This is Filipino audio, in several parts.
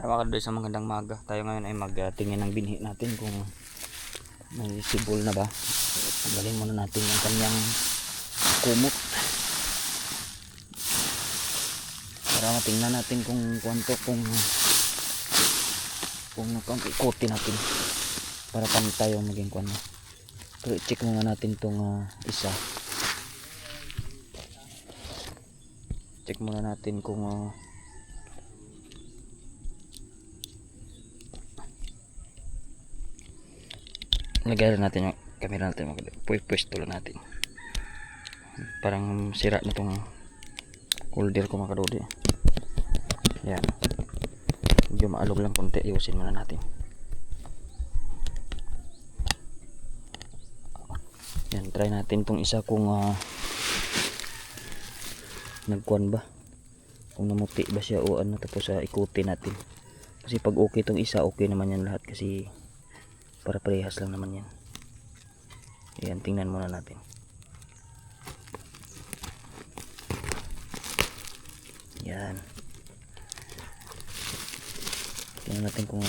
Tama ka doon sa magandang maga. Tayo ngayon ay magtingin ng binhi natin kung may sibol na ba. Tanggalin muna natin yung kanyang kumot para matingnan natin kung kuwanto, kung ikutin natin para pantay yung maging kuwan. Pero check muna natin tong isa. Check muna natin kung lagay natin yung camera natin, pwesto lang natin. Parang sira na tong holder ko mga kadodi. Yan, medyo maalog lang konti, ayusin muna natin. Yan, try natin tong isa kung nagkuhan ba, kung namuti ba siya o ano, tapos ikutin natin. Kasi pag okay tong isa, okay naman yan lahat, kasi para parehas lang naman yan. Yan, tingnan muna natin. Yan, tingnan natin kung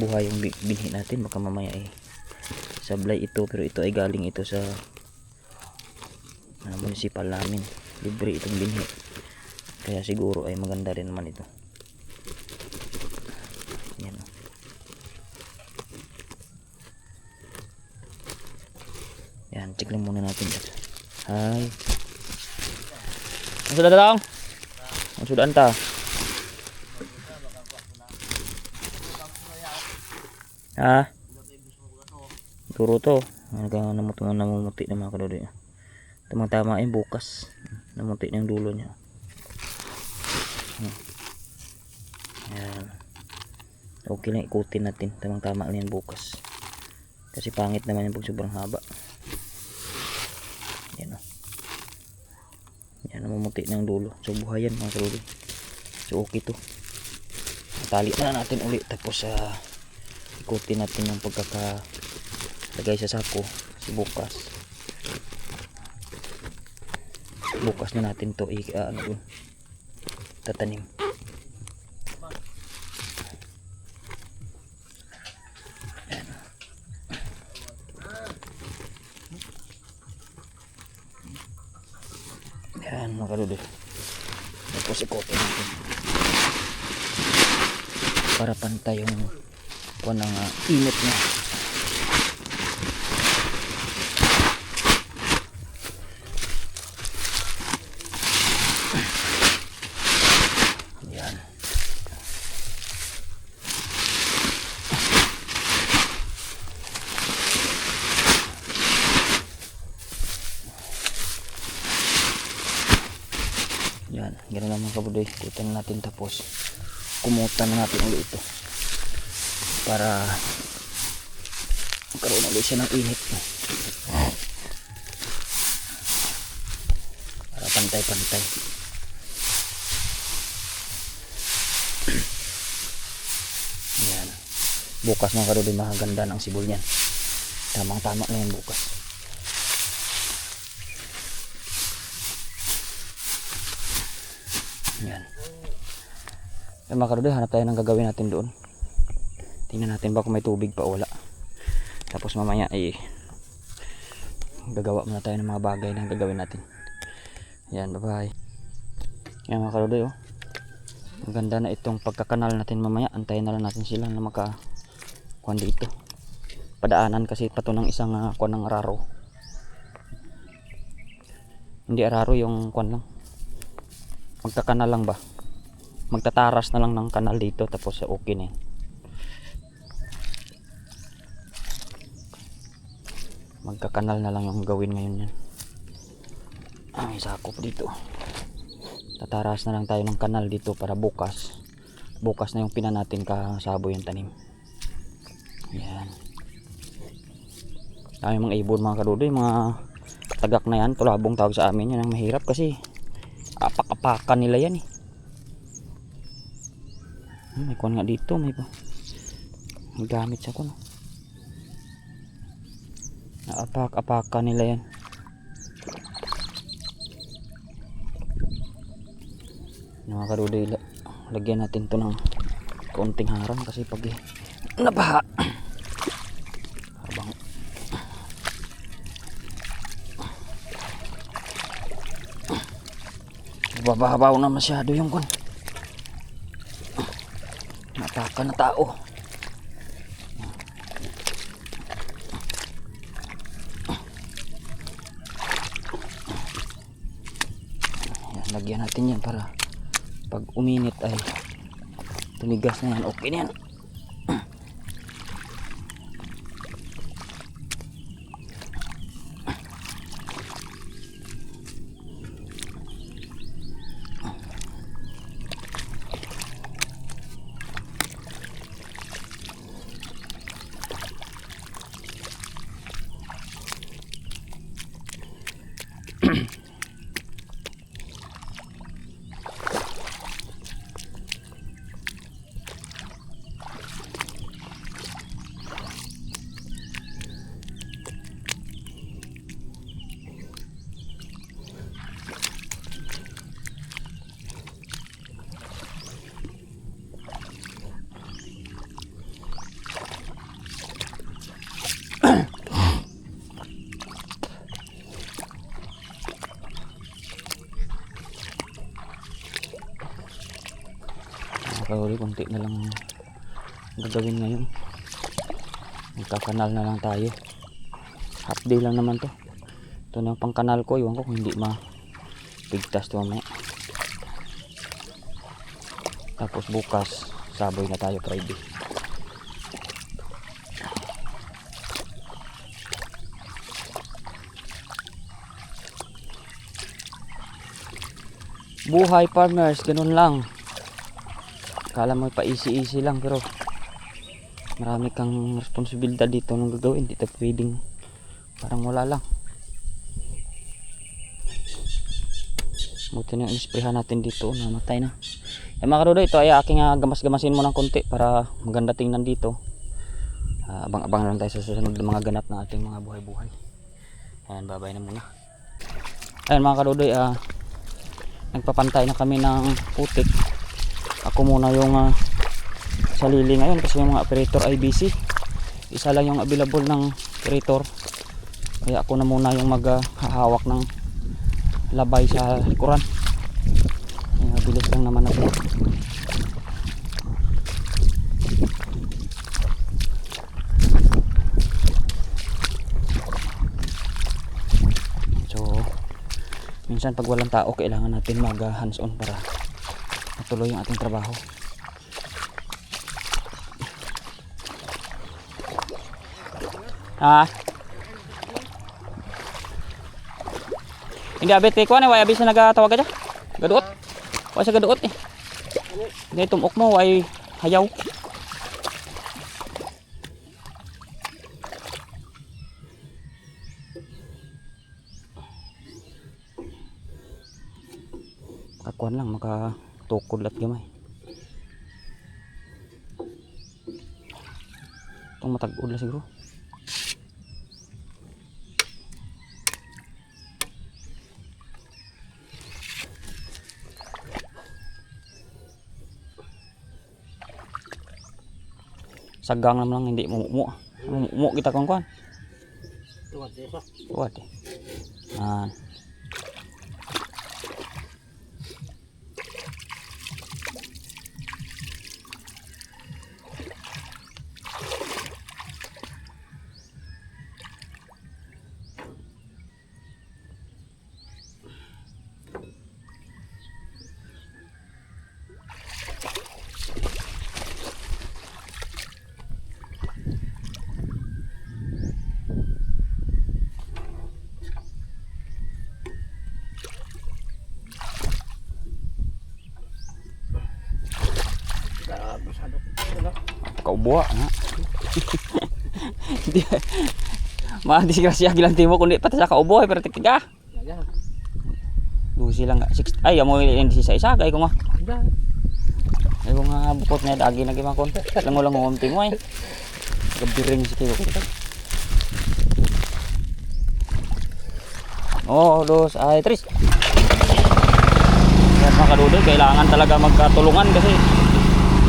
buhay yung binhi natin. Baka mamaya sablay ito, pero ito ay galing ito sa municipal namin. Libre itong binhi, kaya siguro ay maganda rin naman ito. Yan. Yan, check lang muna natin. Hi. Ang sudah datang? Ang sudah anta? Ha? Turo to. Namumuti na mga kadodi. Tamang-tama yung bukas. Namuti na yung dulo niya. Yan. Okay lang, ikutin natin. Tamang-tama lang yung bukas. Kasi pangit naman yung pag sobrang haba. Yan o. Yan, namumuti na yung dulo. So buhayan mga kadodi. So okay to. Tali na natin ulit. Tapos ikutin natin yung pagkakalagay sa sako. Si bukas. Bukas na natin to tatanim. Yan mga kadodi. Tapos ikotin natin para pantay yung kuwan ng init niya. Yan. Yan, gano'n lang mga kabudoy. Ikutan natin, tapos kumutan na natin ulit ito para magkaroon ulit siya ng init para pantay-pantay. Yan, bukas mga kabudoy, maganda ng sibol niyan. Tamang-tama na yan bukas. Yan. Mga karudoy, hanap tayo ng gagawin natin doon. Tingnan natin ba kung may tubig pa o wala. Tapos mamaya gagawa muna tayo ng mga bagay na gagawin natin. Yan, bye bye. Yan mga karudoy, maganda na itong pagkakanal natin mamaya. Antayin na lang natin sila na makakuhan dito. Padaanan kasi pato ng isang kuhan ng araro. Hindi araro, yung kuhan lang. Magkakanal lang ba? Magtataras na lang ng kanal dito, tapos okay na yun. Magkakanal na lang yung gawin ngayon yan. May sakop dito. Tataras na lang tayo ng kanal dito para bukas na yung pina natin kasabo yung tanim. Yan. Ay, mga ibon mga kadudoy, mga tagak na yan, tulabong tawag sa amin. Yan ang mahirap kasi apak-apakan nila yan . May kuwan nga dito, may gamit sa kuwan. Apak-apakan nila yan. Mga karudoy, lagyan natin to ng kaunting harang kasi pag nabaha habang bababaw na masyado yung kun nataka na tao. Yan, lagyan natin yan para pag uminit ay tumigas na yan. Okay na yan. Kawali, konti na lang gagawin ngayon. Magkakanal na lang tayo. Half day lang naman to. Ito na pang kanal ko. Iwan ko kung hindi mapigtas to mamaya. Tapos bukas saboy na tayo Friday. Buhay farmers, ganun lang. Kala mo pa easy lang pero marami kang responsibilidad dito nung gagawin. Dito pwedeng parang wala lang. Buti na in-sprayhan natin dito, namatay na. Mga karudo, ito ay aking gamas-gamasin mo ng konti para maganda tingnan dito. Abang-abang lang tayo sa susunod ng mga ganap na ating mga buhay-buhay. Ayan, babay na muna. Ayan mga karudo, nagpapantay na kami ng putik. Ako muna yung salili ngayon kasi yung mga operator ay busy. Isa lang yung available ng operator. Kaya ako na muna yung maghahawak ng labay sa likuran. Bilis lang naman natin. So minsan pag walang tao kailangan natin mag hands on para matuloy yung ating trabaho. Hindi abit kay kuan way abis na nagatawag ka. Gaduot. Wa sa gaduot eh. Ngay tumok mo way hayaw. Kakuan lang makatukod lat gamay. Itong matag-ud lang siguro. Sagang naman lang hindi mumumu. Mumumu kita kuan. Tuwad dito. Tuwad. Kaubuha nga. Hindi. Madisgrasya gilanti mo kundi pati sa kaubuhay pero tiga. Dusi lang nga. Ay amo yung isa-isa kay ko nga. Ay ko nga bukot na dagi na gimang kon. Lang ngonti mo ay. Gabiring si kayo. Oh, dos ay tris. Mga kadudoy, kailangan talaga magkatulungan kasi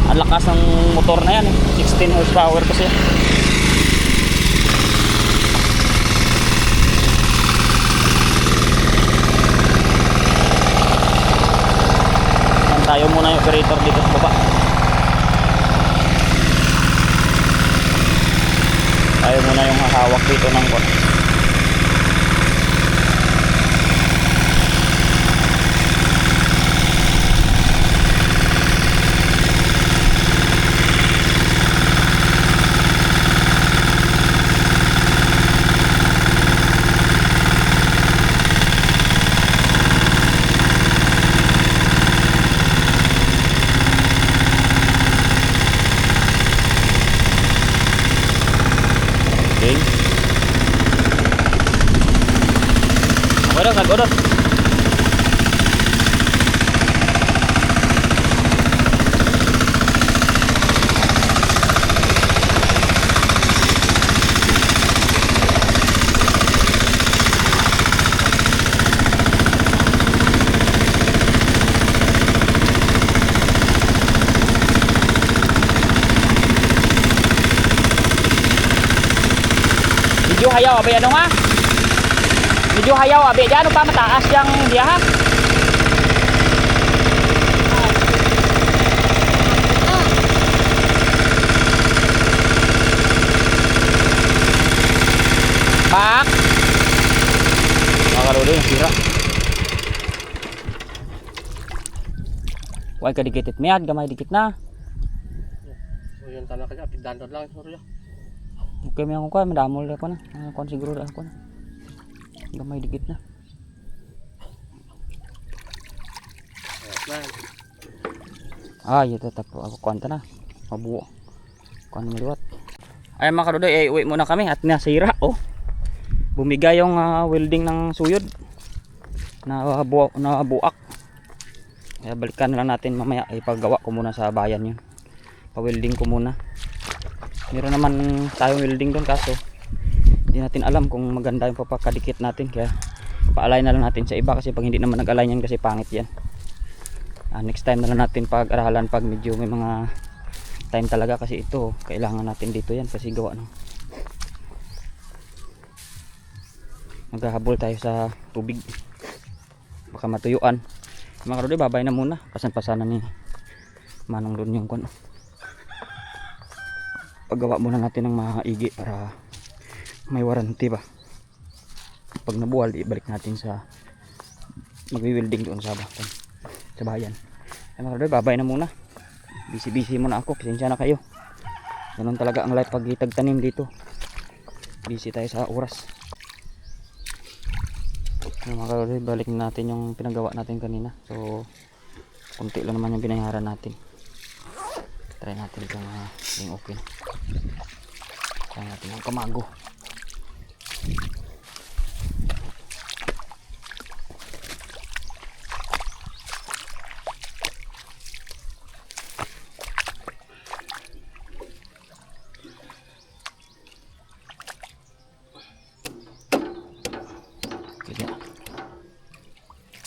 Ang lakas ng motor na yan eh. 16 horsepower kasi. Yan, tayo muna yung operator dito sa baba. Tayo muna yung hawak dito ng nag-odot. Medyo hayaw abay ano nga? Medyo hayaw abi diyan pa mataas yang dia ha. Pak. Makaluli sira. Why ka dikit miad gamay dikit na. O yan tanah kanya pigdandod lang sorry. Okay mi ako ko madamol ako na. Kon siguro ako na. Gamay dikit na. Ito tetap ako kuanta na. Mabuo. Kuan maliwat. Ay mga kadudoy, uwi muna kami at nasira oh. Bumigay yung welding ng suyod. Na buak. Kaya balikan na lang natin mamaya ipagawa ko muna sa bayan yun. Pa-welding ko muna. Meron naman tayong welding doon kaso hindi natin alam kung maganda yung papakadikit natin, kaya pa-align na lang natin sa iba kasi pag hindi naman nag-align yan kasi pangit yan. Next time na lang natin pag-aralan pag medyo may mga time talaga kasi ito kailangan natin dito yan kasi gawa ng maghahabol tayo sa tubig baka matuyuan. Mga karoday, babay na muna, pasan-pasanan ni Manong doon yung paggawa muna natin ng maigi para may warranty ba. Pag nabuwal ibalik natin sa magwi-welding doon sa bayan. Ay mga karoday, babay na muna, busy muna ako, pasensya na kayo. Ganun talaga ang life pag itagtanim dito, busy tayo sa oras. Ay mga karoday, balik natin yung pinagawa natin kanina. So kunti lang naman yung binayaran natin. Try natin itong yung okay. Try natin yung kamago. Kaya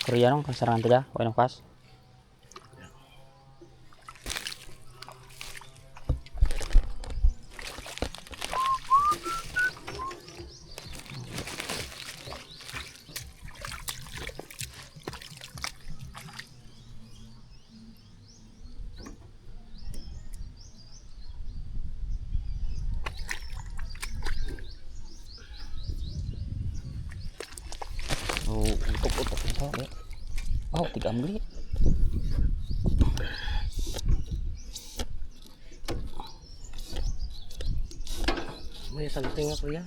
Korea nung pasaran tida, walang pas. Utok-utok na sa ako. Oh, tigam gali. May salting nga kuya.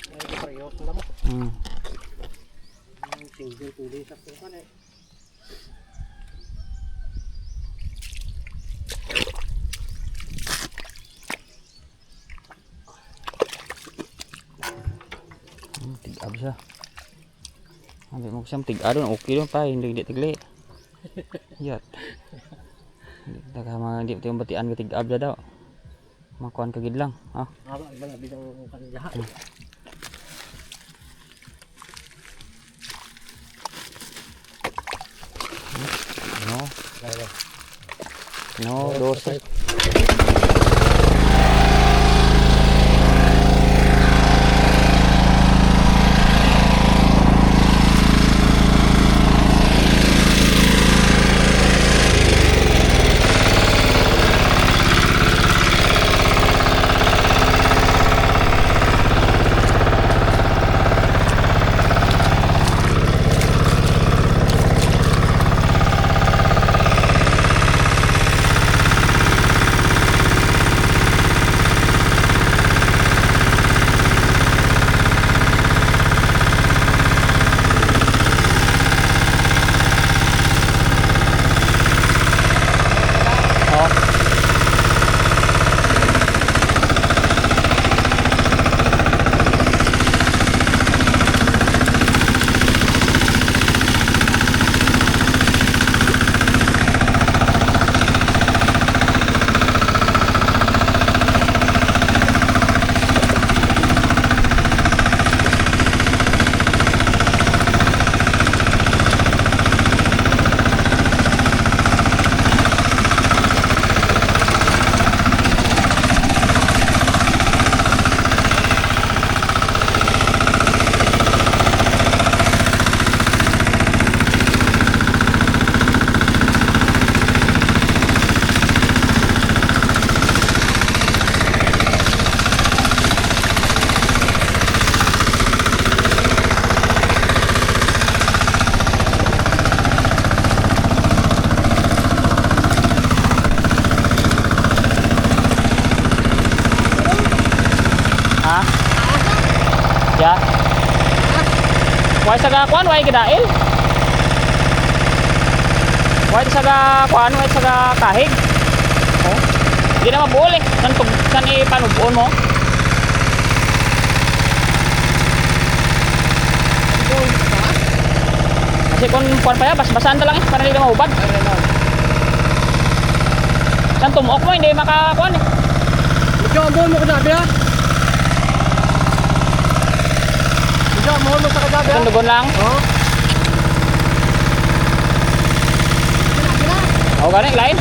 Ay, pareho na mo. Single tuloy sa kuwan eh. Tig-ab siya. Sabi mo siyang tig-ab doon, okay doon pa, hindi tigli. Yat. Hindi yung batian ka tig-ab siya daw. Makuhan kagid lang. Haba, iba na bidang kanjahan. No. Lalo. No, 12. Ya. Why saga kuan, why gidail? Why saga kuan, why saga kahig? Oh. Di na mabuol eh. San ipanubuon mo? Kasi kung kuan pa ya, bas-basan ta lang eh, para hindi ka mahubad. San tumok mo, hindi makakuan eh. Ikaw ang buhol mo kadabi ha? Ikaw ang buhol mo sa kadabi ha? San dugon lang? Oo. Oh, gani lain.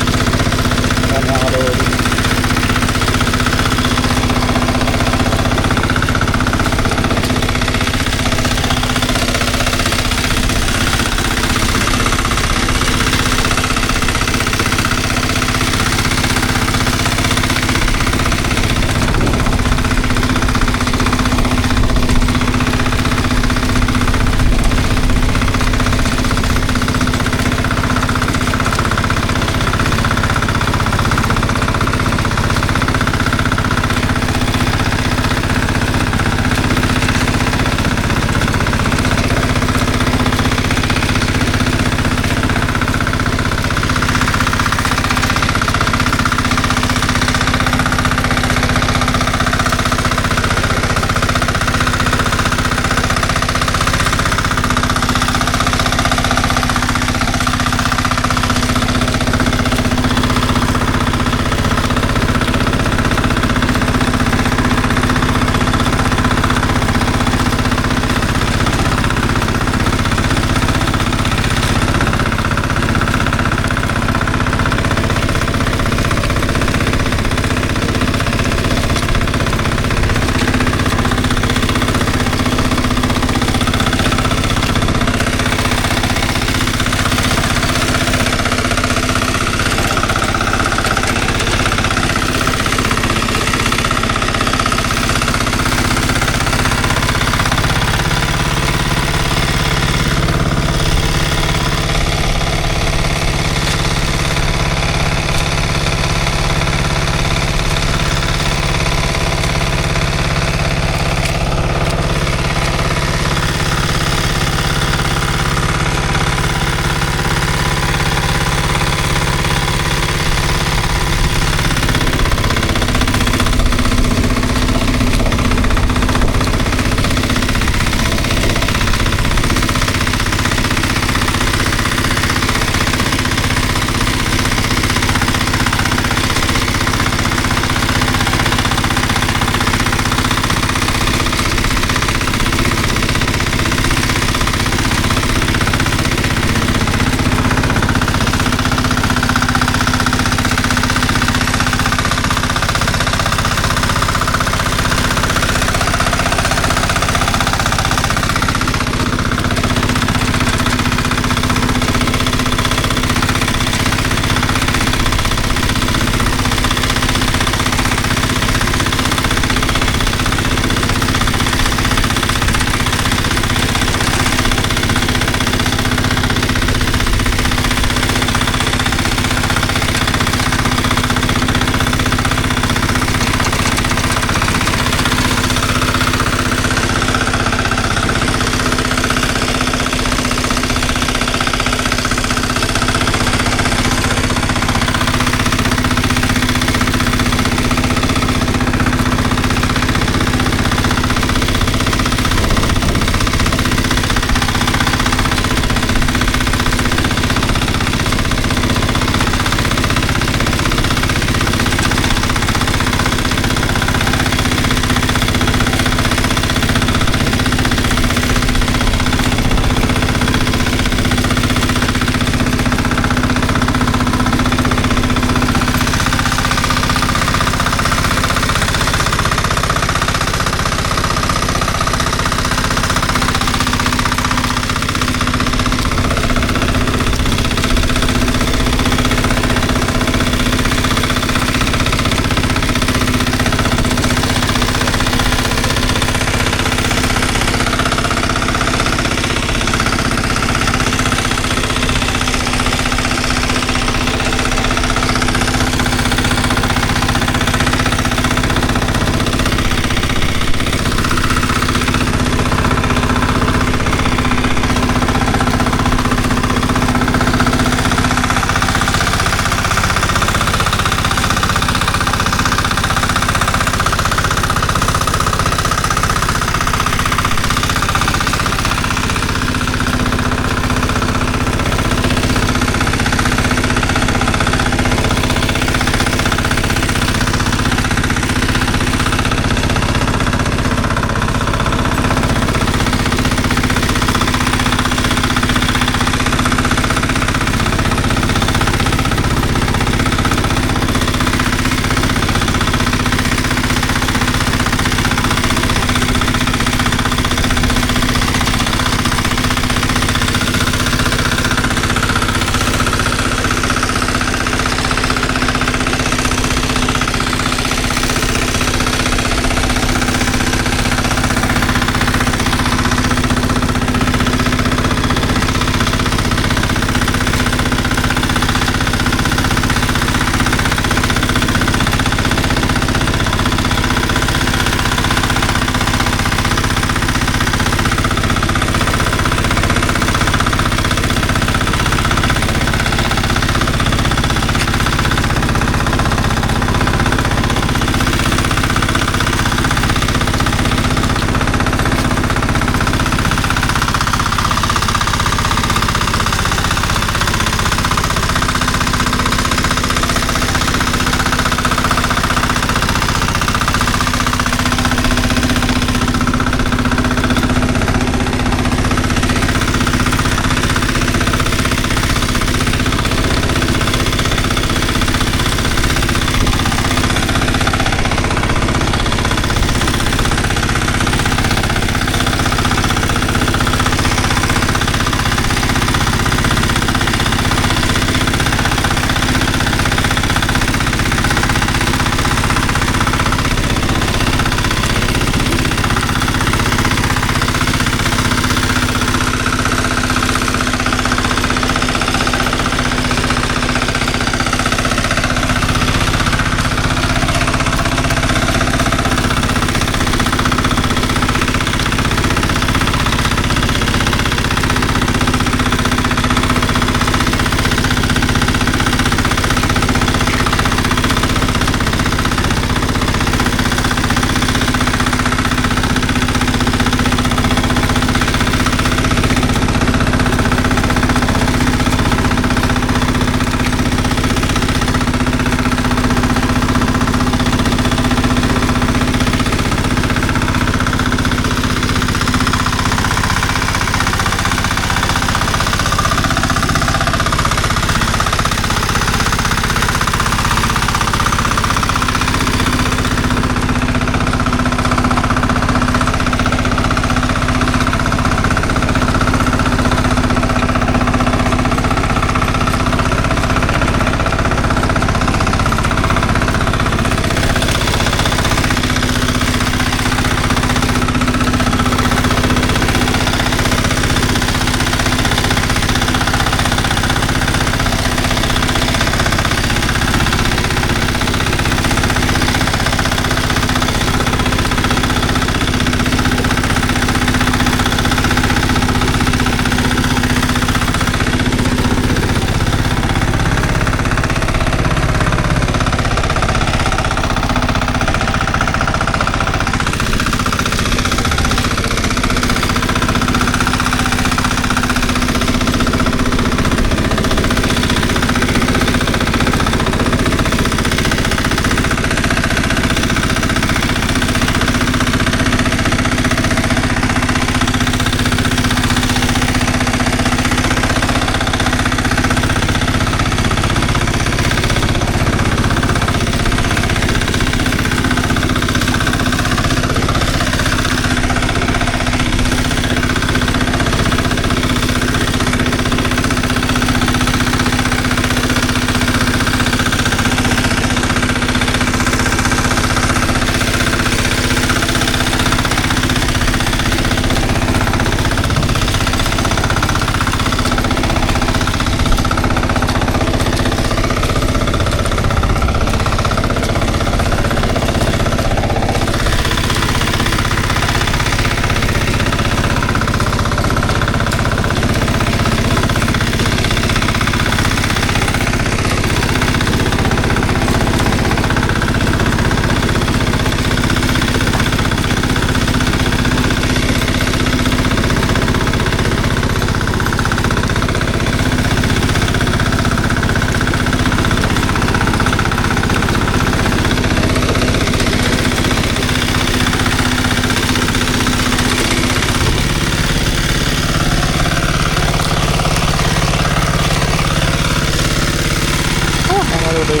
kaludoy.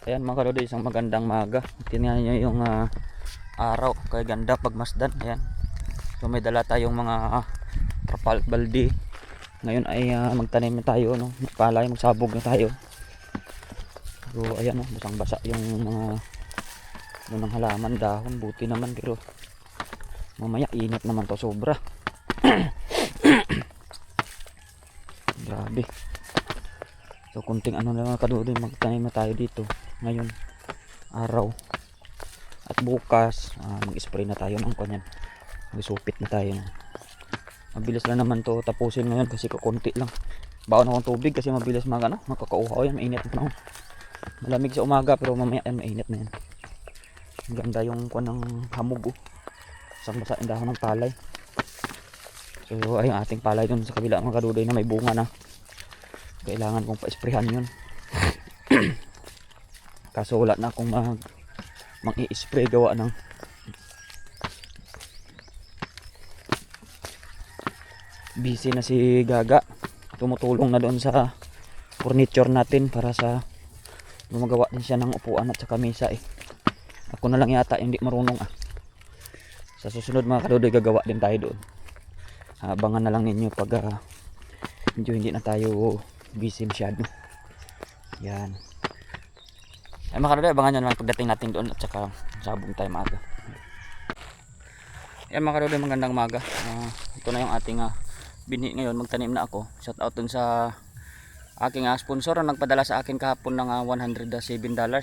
Ayan mga kaludoy, isang magandang maga. Tingnan nyo yung araw, kaya ganda pagmasdan. Ayan, so may dala tayong mga trapal balde. Ngayon ay magtanim na tayo, no? Palay, magsabog na tayo. So ayan, no? Basang basa yung mga ng halaman, dahon, buti naman, pero mamaya init naman to sobra. Grabe. So kunting ano na mga kaludoy, magtanim na tayo dito ngayon araw. At bukas mag-spray na tayo ng kanyan. Magsupit na tayo. Mabilis lang naman to tapusin ngayon kasi kakunti lang. Baon akong tubig kasi mabilis makakauhaw yan, mainit na panahon. Malamig sa umaga pero mamaya yan mainit na yan. Ang ganda yung kuwan ng hamog, oh. Isang basa yung dahon ng palay. So ay ang ating palay dun sa kabila mga kaludoy na may bunga na. Kailangan kong pa-sprayhan yun. Kaso wala na akong mag-i-spray gawa ng busy na si Gaga. Tumutulong na doon sa furniture natin para sa gumagawa din siya ng upuan at saka mesa eh. Ako na lang yata hindi marunong Sa susunod mga kaludoy gagawa din tayo doon. Abangan na lang ninyo pag medyo hindi na tayo busy masyado. Yan. Ay mga kaludoy, abangan nyo naman pagdating natin doon at saka sabog tayo maaga. Yan mga kaludoy, magandang maga. Ito na yung ating binhi ngayon. Magtanim na ako. Shout out dun sa aking sponsor na nagpadala sa akin kahapon ng $107.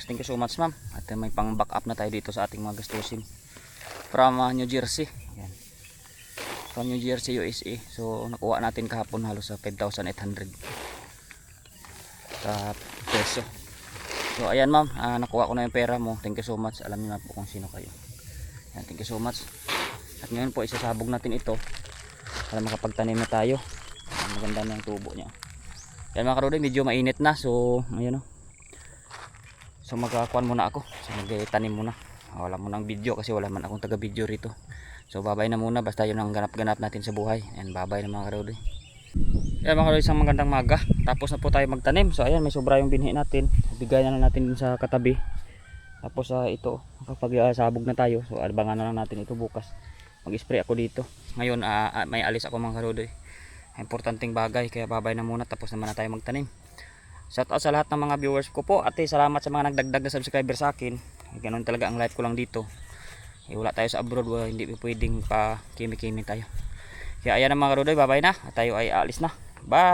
Thank you so much ma'am. At may pang backup na tayo dito sa ating mga gastusin. From New Jersey. Yan. From New Jersey, USA. So nakuha natin kahapon halos sa 5,800 sa peso. So ayan ma'am, nakuha ko na yung pera mo. Thank you so much. Alam niyo na po kung sino kayo. Yan, thank you so much. At ngayon po isasabog natin ito para makapagtanim na tayo. Maganda na yung tubo niya. Yan mga kaludoy, medyo mainit na. So ayun, so magkakuan muna ako. So magtanim muna. Wala mo ng video kasi wala man akong taga video rito. So babay na muna, basta yun ang ganap-ganap natin sa buhay. And babay na mga kaludoy. Yan mga kaludoy, isang magandang maga. Tapos na po tayo magtanim. So ayan, may sobra yung binhi natin. Bigay na lang natin din sa katabi. Tapos ito, kapag sabog na tayo, so abangan na lang natin ito bukas. Mag-spray ako dito. Ngayon may alis ako mga kaludoy. Importanteng bagay, kaya babay na muna. Tapos naman na tayo magtanim. Shout out sa lahat ng mga viewers ko po. At salamat sa mga nagdagdag na subscriber sa akin. Ganun talaga ang life ko lang dito. Wala tayo sa abroad, hindi pwedeng pa kimi-kimi tayo. Kaya ayan na mga kaludoy, babay na. At tayo ay aalis na. Bye!